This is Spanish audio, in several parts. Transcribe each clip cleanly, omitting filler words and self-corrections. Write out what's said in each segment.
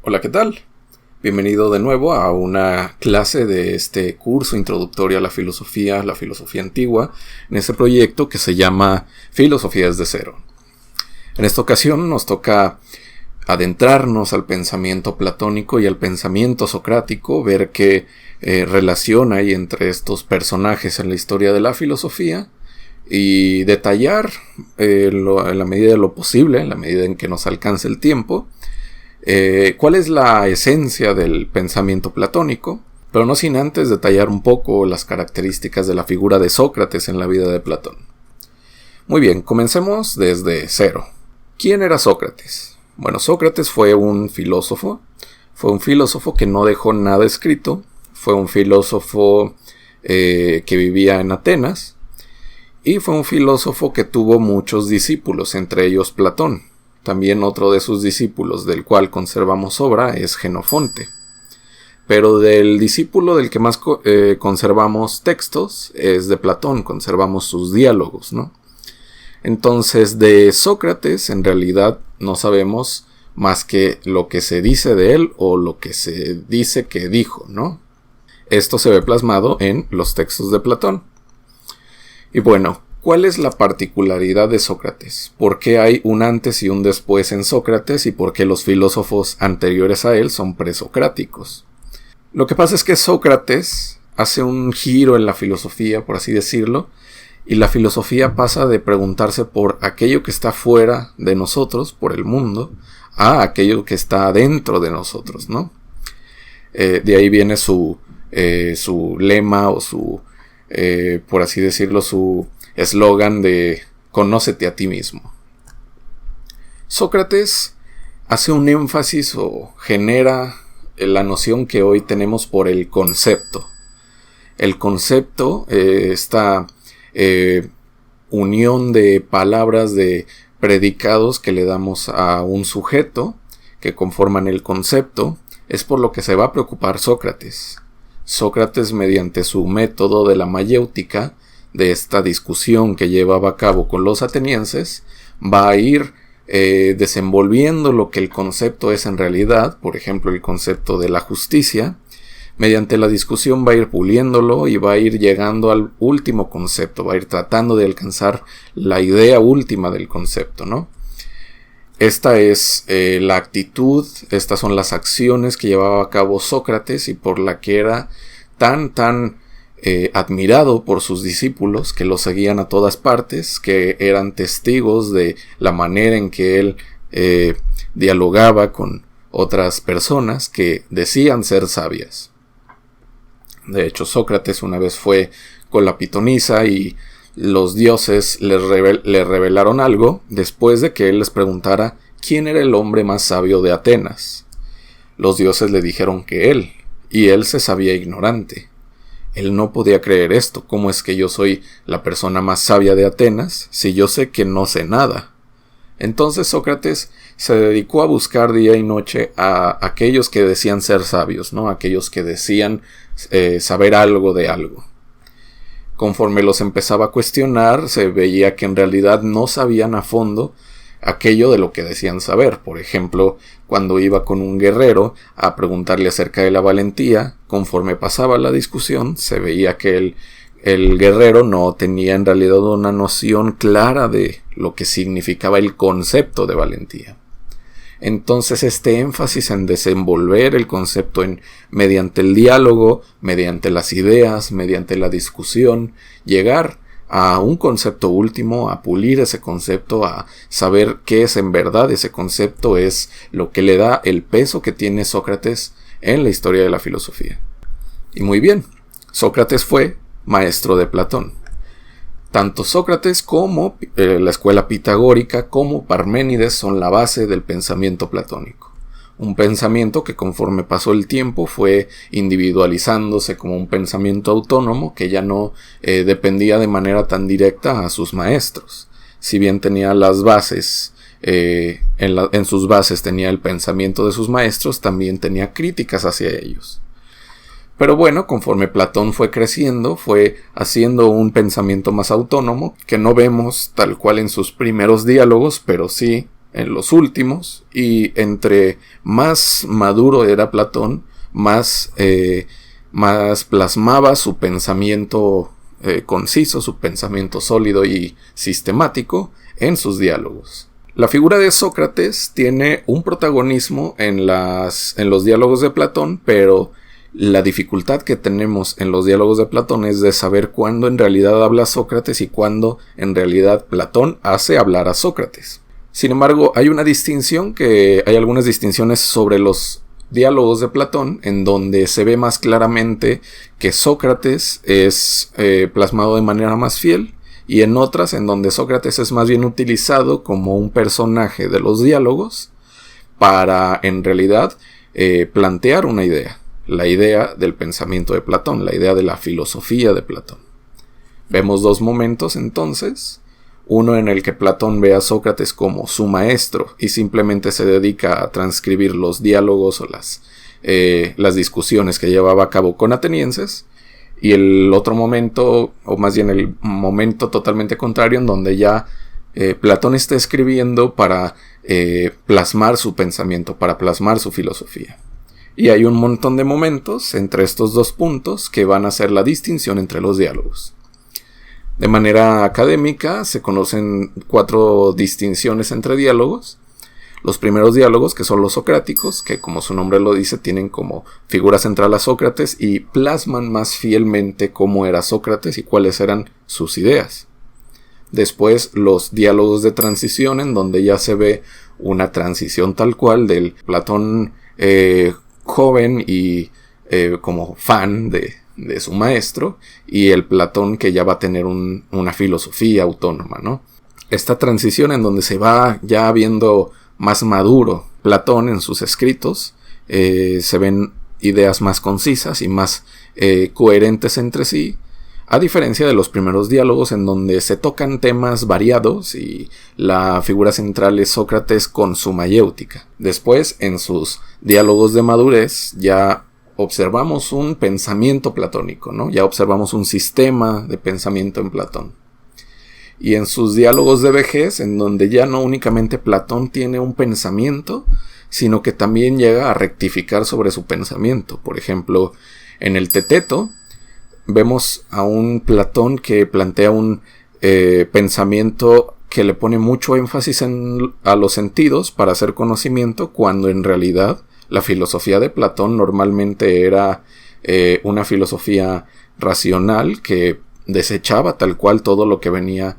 Hola, ¿qué tal? Bienvenido de nuevo a una clase de este curso introductorio a la filosofía antigua, en este proyecto que se llama Filosofía desde cero. En esta ocasión nos toca adentrarnos al pensamiento platónico y al pensamiento socrático, ver qué relación hay entre estos personajes en la historia de la filosofía y detallar en la medida de lo posible, en la medida en que nos alcance el tiempo, cuál es la esencia del pensamiento platónico, pero no sin antes detallar un poco las características de la figura de Sócrates en la vida de Platón. Muy bien, comencemos desde cero. ¿Quién era Sócrates? Bueno, Sócrates fue un filósofo que no dejó nada escrito, fue un filósofo que vivía en Atenas, y fue un filósofo que tuvo muchos discípulos, entre ellos Platón. También otro de sus discípulos del cual conservamos obra es Jenofonte. Pero del discípulo del que más conservamos textos es de Platón, conservamos sus diálogos, ¿no? Entonces de Sócrates en realidad no sabemos más que lo que se dice de él o lo que se dice que dijo, ¿no? Esto se ve plasmado en los textos de Platón. Y bueno, ¿cuál es la particularidad de Sócrates? ¿Por qué hay un antes y un después en Sócrates y por qué los filósofos anteriores a él son presocráticos? Lo que pasa es que Sócrates hace un giro en la filosofía, por así decirlo, y la filosofía pasa de preguntarse por aquello que está fuera de nosotros, por el mundo, a aquello que está dentro de nosotros, ¿no? De ahí viene su lema o por así decirlo, su eslogan de conócete a ti mismo. Sócrates hace un énfasis o genera la noción que hoy tenemos por el concepto. El concepto, esta unión de palabras, de predicados que le damos a un sujeto que conforman el concepto, es por lo que se va a preocupar Sócrates. Sócrates, mediante su método de la mayéutica, de esta discusión que llevaba a cabo con los atenienses, va a ir desenvolviendo lo que el concepto es en realidad, por ejemplo el concepto de la justicia. Mediante la discusión va a ir puliéndolo y va a ir llegando al último concepto, va a ir tratando de alcanzar la idea última del concepto, ¿no? Esta es la actitud, estas son las acciones que llevaba a cabo Sócrates y por la que era tan admirado por sus discípulos que lo seguían a todas partes, que eran testigos de la manera en que él dialogaba con otras personas que decían ser sabias. De hecho, Sócrates una vez fue con la pitonisa y los dioses le revelaron algo después de que él les preguntara quién era el hombre más sabio de Atenas. Los dioses le dijeron que él, y él se sabía ignorante. Él no podía creer esto. ¿Cómo es que yo soy la persona más sabia de Atenas si yo sé que no sé nada? Entonces Sócrates se dedicó a buscar día y noche a aquellos que decían ser sabios, ¿no? Aquellos que decían saber algo de algo. Conforme los empezaba a cuestionar, se veía que en realidad no sabían a fondo aquello de lo que decían saber. Por ejemplo, cuando iba con un guerrero a preguntarle acerca de la valentía, conforme pasaba la discusión, se veía que el guerrero no tenía en realidad una noción clara de lo que significaba el concepto de valentía. Entonces este énfasis en desenvolver el concepto mediante el diálogo, mediante las ideas, mediante la discusión, llegar a un concepto último, a pulir ese concepto, a saber qué es en verdad ese concepto, es lo que le da el peso que tiene Sócrates en la historia de la filosofía. Y muy bien, Sócrates fue maestro de Platón. Tanto Sócrates como la escuela pitagórica como Parménides son la base del pensamiento platónico. Un pensamiento que conforme pasó el tiempo fue individualizándose como un pensamiento autónomo que ya no dependía de manera tan directa a sus maestros. Si bien tenía las bases, en sus bases tenía el pensamiento de sus maestros, también tenía críticas hacia ellos. Pero bueno, conforme Platón fue creciendo, fue haciendo un pensamiento más autónomo, que no vemos tal cual en sus primeros diálogos, pero sí en los últimos, y entre más maduro era Platón, más plasmaba su pensamiento conciso, su pensamiento sólido y sistemático en sus diálogos. La figura de Sócrates tiene un protagonismo en los diálogos de Platón, pero la dificultad que tenemos en los diálogos de Platón es de saber cuándo en realidad habla Sócrates y cuándo en realidad Platón hace hablar a Sócrates. Sin embargo, hay algunas distinciones sobre los diálogos de Platón, en donde se ve más claramente que Sócrates es plasmado de manera más fiel, y en otras en donde Sócrates es más bien utilizado como un personaje de los diálogos para en realidad plantear una idea, la idea del pensamiento de Platón, la idea de la filosofía de Platón. Vemos dos momentos entonces, uno en el que Platón ve a Sócrates como su maestro y simplemente se dedica a transcribir los diálogos o las discusiones que llevaba a cabo con atenienses, y el otro momento, o más bien el momento totalmente contrario, en donde ya Platón está escribiendo para plasmar su pensamiento, para plasmar su filosofía. Y hay un montón de momentos entre estos dos puntos que van a hacer la distinción entre los diálogos. De manera académica se conocen 4 distinciones entre diálogos. Los primeros diálogos, que son los socráticos, que como su nombre lo dice, tienen como figura central a Sócrates y plasman más fielmente cómo era Sócrates y cuáles eran sus ideas. Después los diálogos de transición, en donde ya se ve una transición tal cual del Platón joven y como fan de su maestro, y el Platón que ya va a tener una filosofía autónoma, ¿no? Esta transición en donde se va ya viendo más maduro Platón en sus escritos, se ven ideas más concisas y más coherentes entre sí, a diferencia de los primeros diálogos en donde se tocan temas variados y la figura central es Sócrates con su mayéutica. Después, en sus diálogos de madurez, ya observamos un pensamiento platónico, ¿no? Ya observamos un sistema de pensamiento en Platón. Y en sus diálogos de vejez, en donde ya no únicamente Platón tiene un pensamiento, sino que también llega a rectificar sobre su pensamiento. Por ejemplo, en el Teteto, vemos a un Platón que plantea un pensamiento que le pone mucho énfasis a los sentidos para hacer conocimiento, cuando en realidad la filosofía de Platón normalmente era una filosofía racional que desechaba tal cual todo lo que venía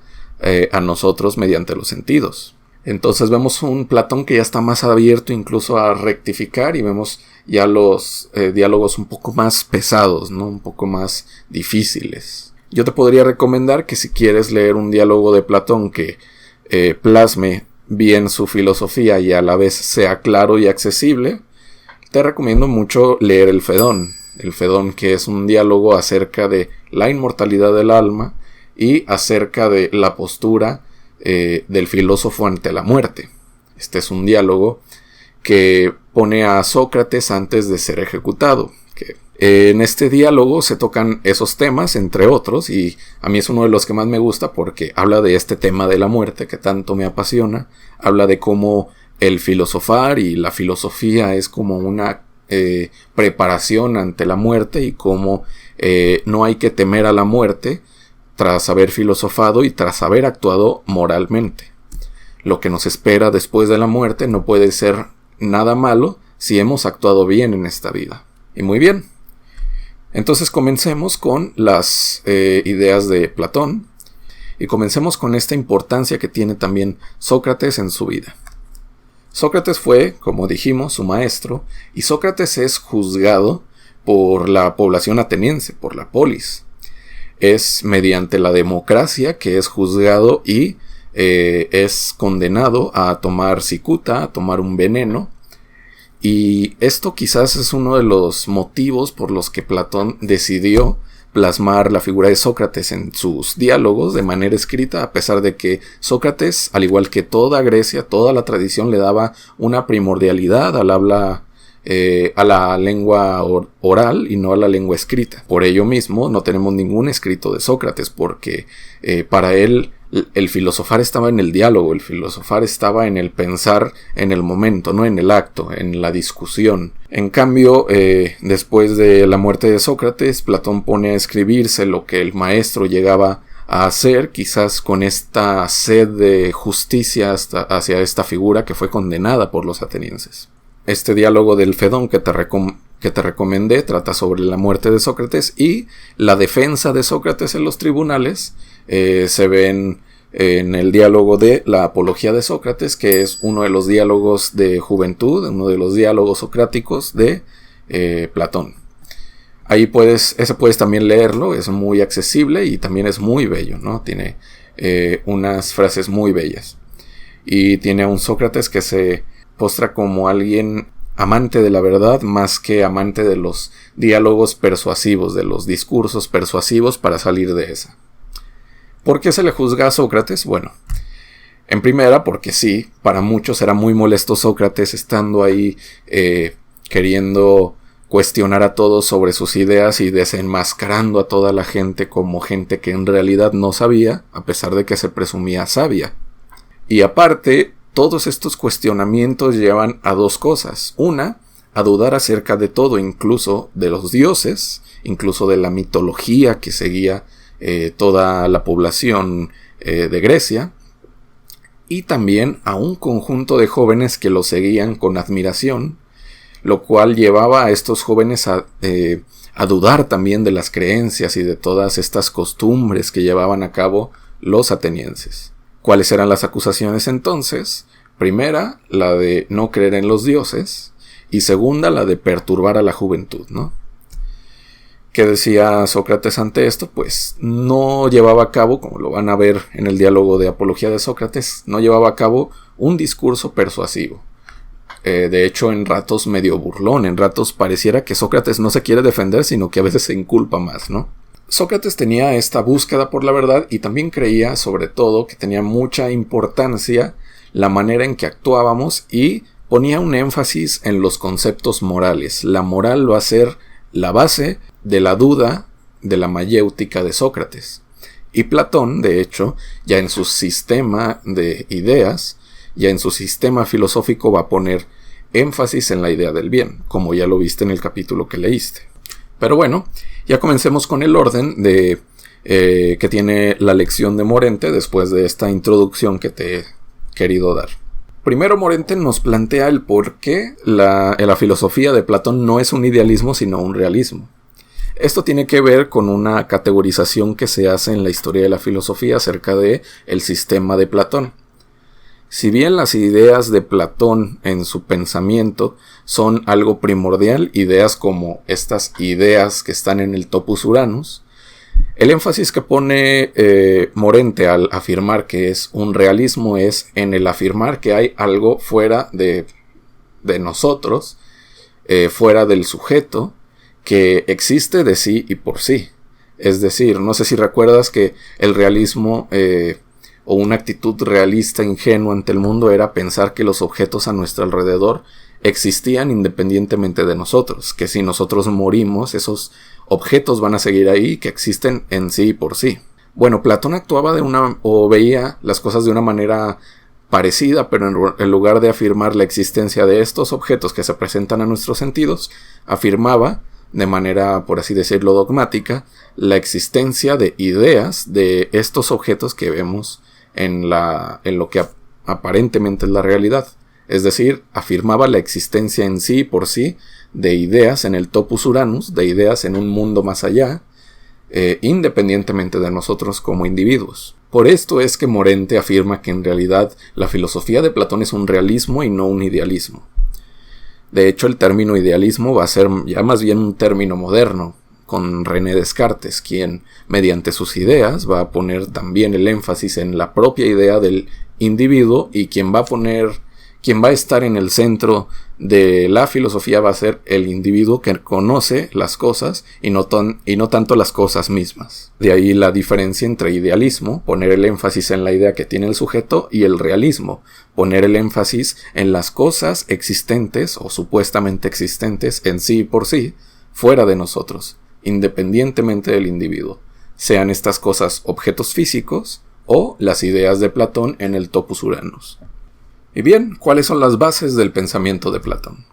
a nosotros mediante los sentidos. Entonces vemos un Platón que ya está más abierto incluso a rectificar, y vemos ya los diálogos un poco más pesados, ¿no? Un poco más difíciles. Yo te podría recomendar que si quieres leer un diálogo de Platón que plasme bien su filosofía y a la vez sea claro y accesible, te recomiendo mucho leer el Fedón. El Fedón, que es un diálogo acerca de la inmortalidad del alma y acerca de la postura del filósofo ante la muerte. Este es un diálogo que pone a Sócrates antes de ser ejecutado. En este diálogo se tocan esos temas, entre otros, y a mí es uno de los que más me gusta porque habla de este tema de la muerte que tanto me apasiona. Habla de cómo el filosofar y la filosofía es como una preparación ante la muerte, y cómo no hay que temer a la muerte tras haber filosofado y tras haber actuado moralmente. Lo que nos espera después de la muerte no puede ser nada malo si hemos actuado bien en esta vida. Y muy bien. Entonces comencemos con las ideas de Platón, y comencemos con esta importancia que tiene también Sócrates en su vida. Sócrates fue, como dijimos, su maestro, y Sócrates es juzgado por la población ateniense, por la polis. Es mediante la democracia que es juzgado y es condenado a tomar cicuta, a tomar un veneno. Y esto quizás es uno de los motivos por los que Platón decidió plasmar la figura de Sócrates en sus diálogos de manera escrita, a pesar de que Sócrates, al igual que toda Grecia, toda la tradición le daba una primordialidad al habla, a la lengua oral y no a la lengua escrita. Por ello mismo no tenemos ningún escrito de Sócrates, porque para él El filosofar estaba en el diálogo, el filosofar estaba en el pensar en el momento, no en el acto, en la discusión. En cambio, después de la muerte de Sócrates, Platón pone a escribirse lo que el maestro llegaba a hacer, quizás con esta sed de justicia hacia esta figura que fue condenada por los atenienses. Este diálogo del Fedón que te recomendé trata sobre la muerte de Sócrates, y la defensa de Sócrates en los tribunales se ven en el diálogo de la Apología de Sócrates, que es uno de los diálogos de juventud, uno de los diálogos socráticos de Platón. Ahí puedes también leerlo, es muy accesible y también es muy bello, ¿no? Tiene unas frases muy bellas. Y tiene a un Sócrates que se postra como alguien amante de la verdad más que amante de los diálogos persuasivos, de los discursos persuasivos para salir de esa. ¿Por qué se le juzga a Sócrates? Bueno, en primera porque sí, para muchos era muy molesto Sócrates estando ahí queriendo cuestionar a todos sobre sus ideas y desenmascarando a toda la gente como gente que en realidad no sabía, a pesar de que se presumía sabia. Y aparte, todos estos cuestionamientos llevan a dos cosas. Una, a dudar acerca de todo, incluso de los dioses, incluso de la mitología que seguía toda la población de Grecia, y también a un conjunto de jóvenes que lo seguían con admiración, lo cual llevaba a estos jóvenes a dudar también de las creencias y de todas estas costumbres que llevaban a cabo los atenienses. ¿Cuáles eran las acusaciones entonces? Primera, la de no creer en los dioses, y segunda, la de perturbar a la juventud, ¿no? ¿Qué decía Sócrates ante esto? Pues no llevaba a cabo, como lo van a ver en el diálogo de Apología de Sócrates, no llevaba a cabo un discurso persuasivo. De hecho, en ratos medio burlón, en ratos pareciera que Sócrates no se quiere defender, sino que a veces se inculpa más, ¿no? Sócrates tenía esta búsqueda por la verdad y también creía, sobre todo, que tenía mucha importancia la manera en que actuábamos, y ponía un énfasis en los conceptos morales. La moral va a ser la base de la duda de la mayéutica de Sócrates. Y Platón, de hecho, ya en su sistema de ideas, ya en su sistema filosófico va a poner énfasis en la idea del bien, como ya lo viste en el capítulo que leíste. Pero bueno, ya comencemos con el orden que tiene la lección de Morente después de esta introducción que te he querido dar. Primero, Morente nos plantea el por qué la filosofía de Platón no es un idealismo sino un realismo. Esto tiene que ver con una categorización que se hace en la historia de la filosofía acerca de el sistema de Platón. Si bien las ideas de Platón en su pensamiento son algo primordial, ideas como estas ideas que están en el Topus Uranus, el énfasis que pone Morente al afirmar que es un realismo es en el afirmar que hay algo fuera de nosotros, fuera del sujeto, que existe de sí y por sí. Es decir, no sé si recuerdas que el realismo o una actitud realista ingenua ante el mundo era pensar que los objetos a nuestro alrededor existían independientemente de nosotros, que si nosotros morimos, esos objetos van a seguir ahí, que existen en sí y por sí. Bueno, Platón actuaba o veía las cosas de una manera parecida, pero en lugar de afirmar la existencia de estos objetos que se presentan a nuestros sentidos, afirmaba, de manera, por así decirlo, dogmática, la existencia de ideas de estos objetos que vemos en lo que aparentemente es la realidad. Es decir, afirmaba la existencia en sí y por sí de ideas en el Topus Uranus, de ideas en un mundo más allá, independientemente de nosotros como individuos. Por esto es que Morente afirma que en realidad la filosofía de Platón es un realismo y no un idealismo. De hecho, el término idealismo va a ser ya más bien un término moderno, con René Descartes, quien mediante sus ideas va a poner también el énfasis en la propia idea del individuo, y quien va a estar en el centro de la filosofía va a ser el individuo que conoce las cosas y no tanto las cosas mismas. De ahí la diferencia entre idealismo, poner el énfasis en la idea que tiene el sujeto, y el realismo, poner el énfasis en las cosas existentes o supuestamente existentes en sí y por sí, fuera de nosotros, independientemente del individuo, sean estas cosas objetos físicos o las ideas de Platón en el Topos Uranus. Y bien, ¿cuáles son las bases del pensamiento de Platón?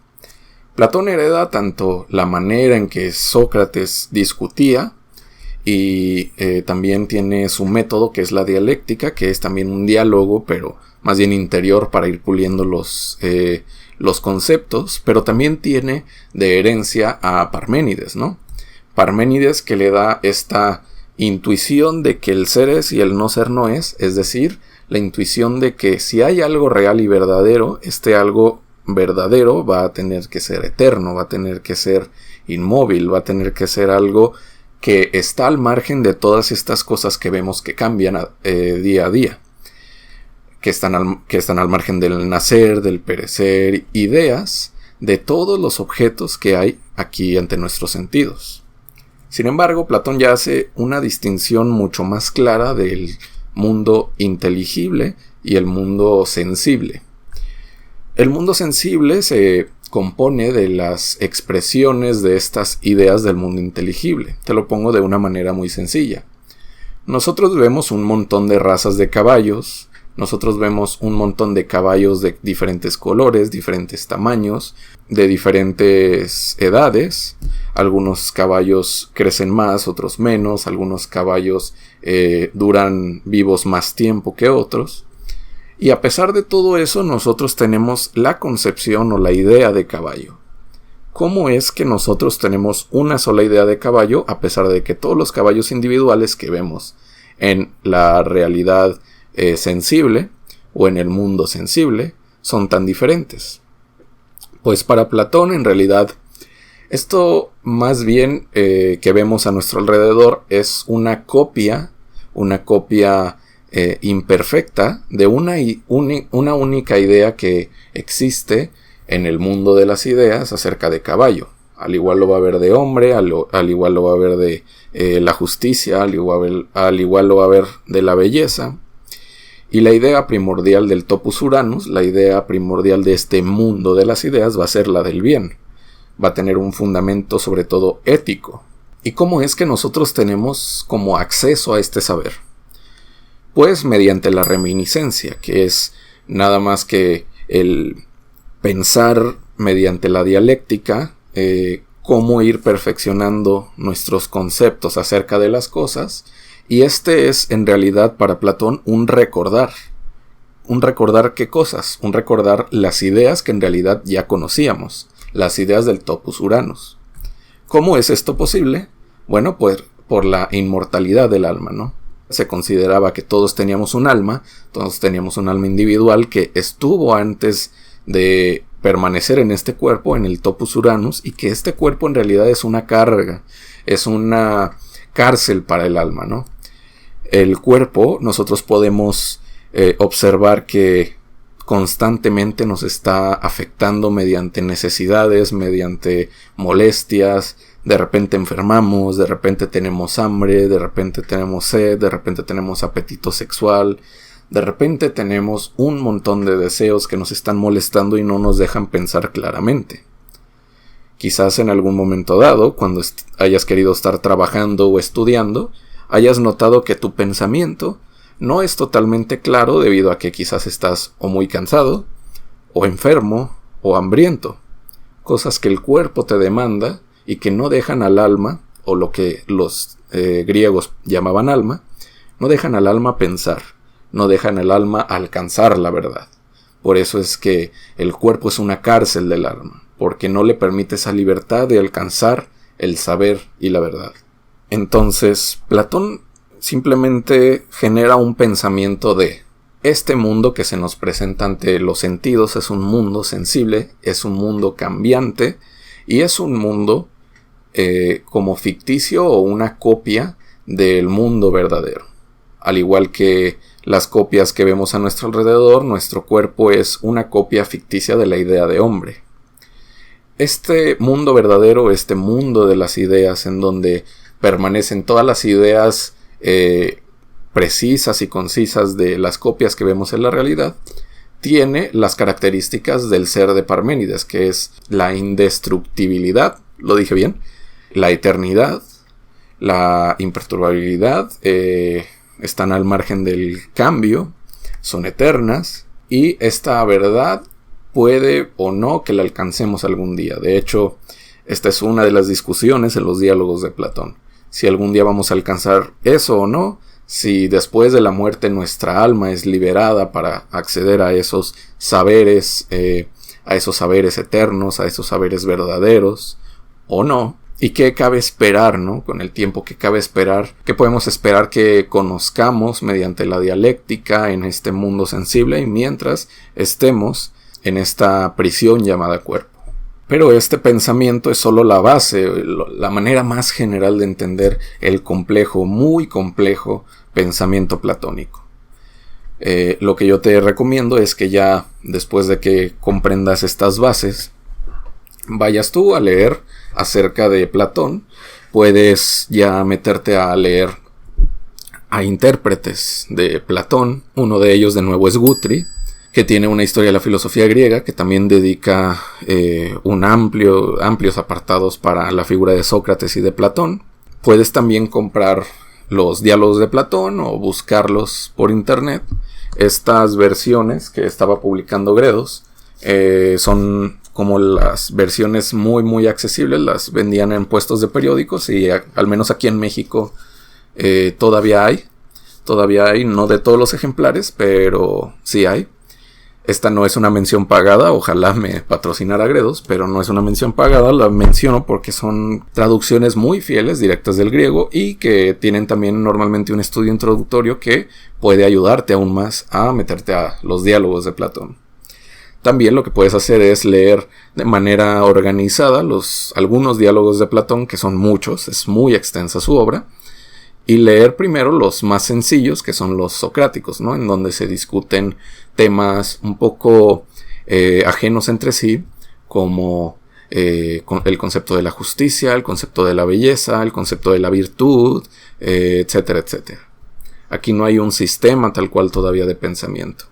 Platón hereda tanto la manera en que Sócrates discutía y también tiene su método, que es la dialéctica, que es también un diálogo, pero más bien interior, para ir puliendo los conceptos, pero también tiene de herencia a Parménides, ¿no? Parménides, que le da esta intuición de que el ser es y el no ser no es decir, la intuición de que si hay algo real y verdadero, este algo verdadero va a tener que ser eterno, va a tener que ser inmóvil, va a tener que ser algo que está al margen de todas estas cosas que vemos que cambian día a día, que están al margen del nacer, del perecer, ideas de todos los objetos que hay aquí ante nuestros sentidos. Sin embargo, Platón ya hace una distinción mucho más clara del mundo inteligible y el mundo sensible. El mundo sensible se compone de las expresiones de estas ideas del mundo inteligible. Te lo pongo de una manera muy sencilla. Nosotros vemos un montón de razas de caballos, nosotros vemos un montón de caballos de diferentes colores, diferentes tamaños, de diferentes edades. Algunos caballos crecen más, otros menos, algunos caballos duran vivos más tiempo que otros. Y a pesar de todo eso, nosotros tenemos la concepción o la idea de caballo. ¿Cómo es que nosotros tenemos una sola idea de caballo a pesar de que todos los caballos individuales que vemos en la realidad sensible o en el mundo sensible son tan diferentes? Pues para Platón, en realidad, esto más bien que vemos a nuestro alrededor es una copia imperfecta de una única idea que existe en el mundo de las ideas acerca de caballo. Al igual lo va a haber de hombre, al igual lo va a haber de la justicia, al igual lo va a haber de la belleza. Y la idea primordial del Topos Uranus, la idea primordial de este mundo de las ideas, va a ser la del bien. Va a tener un fundamento sobre todo ético. ¿Y cómo es que nosotros tenemos como acceso a este saber? Pues mediante la reminiscencia, que es nada más que el pensar mediante la dialéctica, cómo ir perfeccionando nuestros conceptos acerca de las cosas. Y este es en realidad para Platón un recordar. ¿Un recordar qué cosas? Un recordar las ideas que en realidad ya conocíamos, las ideas del Topos Uranus. ¿Cómo es esto posible? Bueno, pues por la inmortalidad del alma, ¿no? Se consideraba que todos teníamos un alma individual que estuvo antes de permanecer en este cuerpo, en el Topos Uranus, y que este cuerpo en realidad es una carga, es una cárcel para el alma, ¿no? El cuerpo, nosotros podemos observar que constantemente nos está afectando mediante necesidades, mediante molestias. De repente enfermamos, de repente tenemos hambre, de repente tenemos sed, de repente tenemos apetito sexual, de repente tenemos un montón de deseos que nos están molestando y no nos dejan pensar claramente. Quizás en algún momento dado, cuando hayas querido estar trabajando o estudiando, hayas notado que tu pensamiento no es totalmente claro debido a que quizás estás o muy cansado, o enfermo, o hambriento. Cosas que el cuerpo te demanda y que no dejan al alma, o lo que los griegos llamaban alma, no dejan al alma pensar, no dejan al alma alcanzar la verdad. Por eso es que el cuerpo es una cárcel del alma, porque no le permite esa libertad de alcanzar el saber y la verdad. Entonces, Platón simplemente genera un pensamiento de este mundo que se nos presenta ante los sentidos es un mundo sensible, es un mundo cambiante y es un mundo como ficticio o una copia del mundo verdadero. Al igual que las copias que vemos a nuestro alrededor, nuestro cuerpo es una copia ficticia de la idea de hombre. Este mundo verdadero, este mundo de las ideas en donde permanecen todas las ideas precisas y concisas de las copias que vemos en la realidad, tiene las características del ser de Parménides, que es la indestructibilidad, lo dije bien, la eternidad, la imperturbabilidad, están al margen del cambio, son eternas, y esta verdad puede o no que la alcancemos algún día. De hecho, esta es una de las discusiones en los diálogos de Platón. Si algún día vamos a alcanzar eso o no, si después de la muerte nuestra alma es liberada para acceder a esos saberes eternos, a esos saberes verdaderos, o no. ¿Y qué cabe esperar, no? Con el tiempo, ¿qué cabe esperar? ¿Qué podemos esperar que conozcamos mediante la dialéctica en este mundo sensible y mientras estemos en esta prisión llamada cuerpo? Pero este pensamiento es solo la base, la manera más general de entender el complejo, muy complejo pensamiento platónico. Lo que yo te recomiendo es que ya después de que comprendas estas bases, vayas tú a leer acerca de Platón. Puedes ya meterte a leer a intérpretes de Platón. Uno de ellos de nuevo es Guthrie, que tiene una historia de la filosofía griega, que también dedica amplios apartados para la figura de Sócrates y de Platón. Puedes también comprar los diálogos de Platón o buscarlos por internet. Estas versiones que estaba publicando Gredos son como las versiones muy muy accesibles, las vendían en puestos de periódicos y al menos aquí en México todavía hay, no de todos los ejemplares, pero sí hay. Esta no es una mención pagada, ojalá me patrocinara Gredos, pero no es una mención pagada, la menciono porque son traducciones muy fieles, directas del griego, y que tienen también normalmente un estudio introductorio que puede ayudarte aún más a meterte a los diálogos de Platón. También lo que puedes hacer es leer de manera organizada algunos diálogos de Platón, que son muchos, es muy extensa su obra, y leer primero los más sencillos, que son los socráticos, ¿no? En donde se discuten temas un poco ajenos entre sí, como el concepto de la justicia, el concepto de la belleza, el concepto de la virtud, etcétera, etcétera. Aquí no hay un sistema tal cual todavía de pensamiento.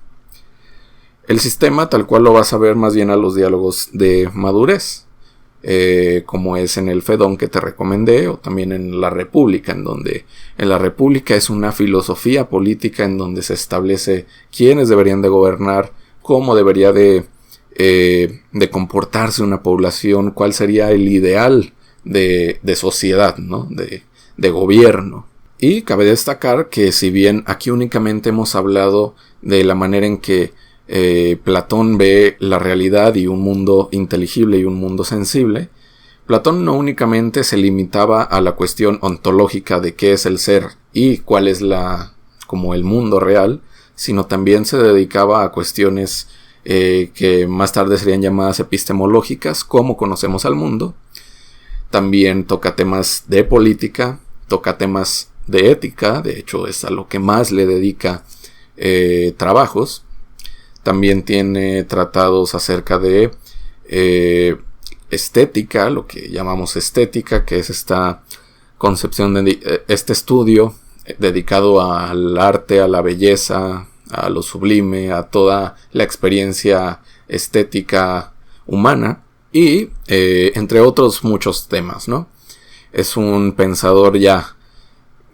El sistema tal cual lo vas a ver más bien a los diálogos de madurez, como es en el Fedón que te recomendé, o también en la República, en donde en la República es una filosofía política en donde se establece quiénes deberían de gobernar, cómo debería de comportarse una población, cuál sería el ideal de sociedad, ¿no? de gobierno. Y cabe destacar que si bien aquí únicamente hemos hablado de la manera en que Platón ve la realidad y un mundo inteligible y un mundo sensible, Platón no únicamente se limitaba a la cuestión ontológica de qué es el ser y cuál es como el mundo real, sino también se dedicaba a cuestiones que más tarde serían llamadas epistemológicas, cómo conocemos al mundo. También toca temas de política, toca temas de ética, de hecho es a lo que más le dedica trabajos. También tiene tratados acerca de estética, lo que llamamos estética, que es esta concepción, este estudio dedicado al arte, a la belleza, a lo sublime, a toda la experiencia estética humana y entre otros muchos temas, ¿no? Es un pensador ya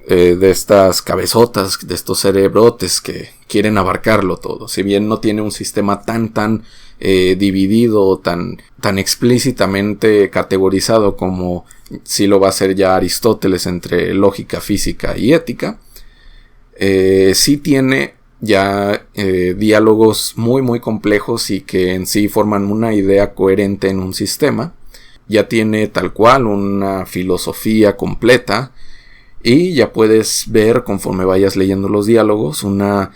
de estas cabezotas, de estos cerebrotes que quieren abarcarlo todo. Si bien no tiene un sistema tan dividido, tan explícitamente categorizado como si lo va a hacer ya Aristóteles entre lógica, física y ética, sí tiene ya diálogos muy complejos y que en sí forman una idea coherente en un sistema. Ya tiene tal cual una filosofía completa. Y ya puedes ver, conforme vayas leyendo los diálogos, una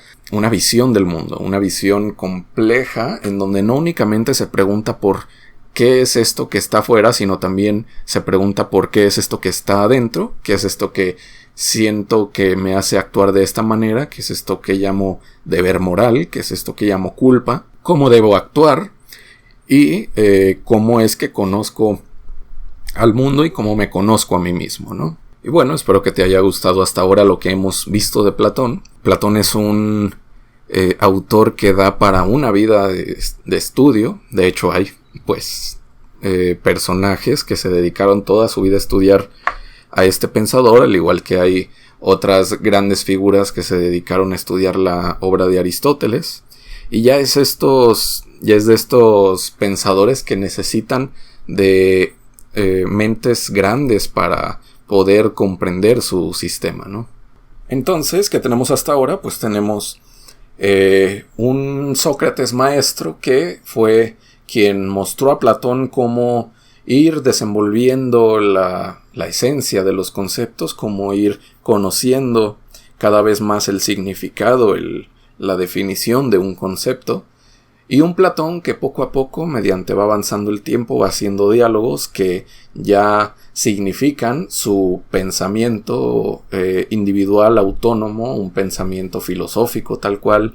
visión del mundo, una visión compleja en donde no únicamente se pregunta por qué es esto que está afuera, sino también se pregunta por qué es esto que está adentro, qué es esto que siento que me hace actuar de esta manera, qué es esto que llamo deber moral, qué es esto que llamo culpa, cómo debo actuar y cómo es que conozco al mundo y cómo me conozco a mí mismo, ¿no? Y bueno, espero que te haya gustado hasta ahora lo que hemos visto de Platón. Platón es un autor que da para una vida de estudio. De hecho hay personajes que se dedicaron toda su vida a estudiar a este pensador, al igual que hay otras grandes figuras que se dedicaron a estudiar la obra de Aristóteles. Y ya es de estos pensadores que necesitan de mentes grandes para poder comprender su sistema, ¿no? Entonces, ¿qué tenemos hasta ahora? Pues tenemos un Sócrates maestro que fue quien mostró a Platón cómo ir desenvolviendo la esencia de los conceptos, cómo ir conociendo cada vez más el significado, la definición de un concepto. Y un Platón que poco a poco, mediante va avanzando el tiempo, va haciendo diálogos que ya significan su pensamiento individual, autónomo, un pensamiento filosófico tal cual,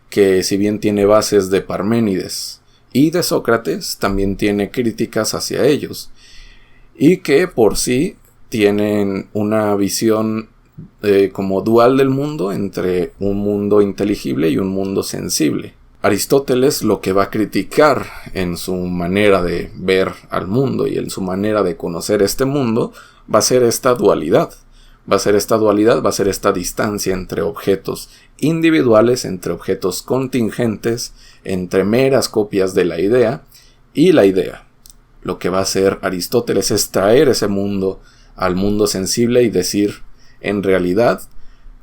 que si bien tiene bases de Parménides y de Sócrates, también tiene críticas hacia ellos, y que por sí tienen una visión como dual del mundo, entre un mundo inteligible y un mundo sensible. Aristóteles lo que va a criticar en su manera de ver al mundo y en su manera de conocer este mundo va a ser esta dualidad. Va a ser esta distancia entre objetos individuales, entre objetos contingentes, entre meras copias de la idea y la idea. Lo que va a hacer Aristóteles es traer ese mundo al mundo sensible y decir, en realidad,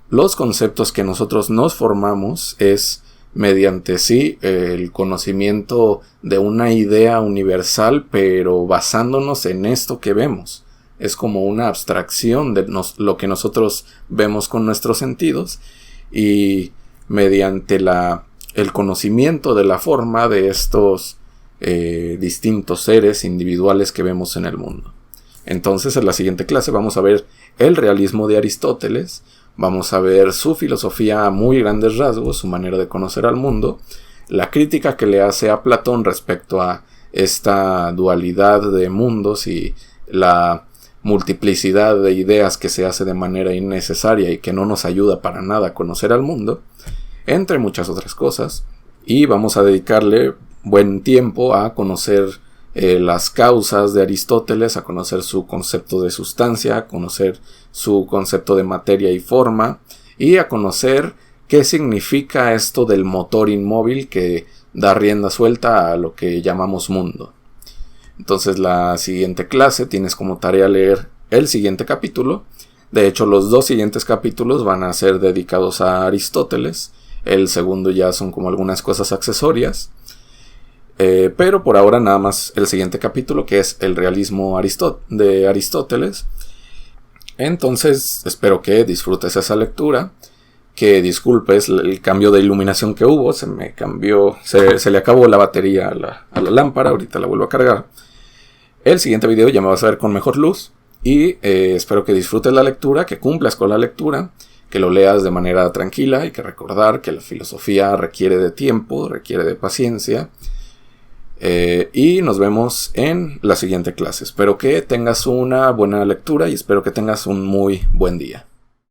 los conceptos que nosotros nos formamos es mediante sí el conocimiento de una idea universal, pero basándonos en esto que vemos. Es como una abstracción de lo que nosotros vemos con nuestros sentidos, y mediante el conocimiento de la forma de estos distintos seres individuales que vemos en el mundo. Entonces, en la siguiente clase vamos a ver el realismo de Aristóteles. Vamos a ver su filosofía a muy grandes rasgos, su manera de conocer al mundo, la crítica que le hace a Platón respecto a esta dualidad de mundos y la multiplicidad de ideas que se hace de manera innecesaria y que no nos ayuda para nada a conocer al mundo, entre muchas otras cosas. Y vamos a dedicarle buen tiempo a conocer las causas de Aristóteles, a conocer su concepto de sustancia, a conocer su concepto de materia y forma, y a conocer qué significa esto del motor inmóvil que da rienda suelta a lo que llamamos mundo. Entonces, la siguiente clase tienes como tarea leer el siguiente capítulo. De hecho, los dos siguientes capítulos van a ser dedicados a Aristóteles. El segundo ya son como algunas cosas accesorias. Pero por ahora nada más el siguiente capítulo, que es el realismo de Aristóteles. Entonces espero que disfrutes esa lectura, que disculpes el cambio de iluminación que hubo, se le acabó la batería a la lámpara, ahorita la vuelvo a cargar. El siguiente video ya me vas a ver con mejor luz, y espero que disfrutes la lectura, que cumplas con la lectura, que lo leas de manera tranquila. Hay que recordar que la filosofía requiere de tiempo, requiere de paciencia. Y nos vemos en la siguiente clase. Espero que tengas una buena lectura y espero que tengas un muy buen día.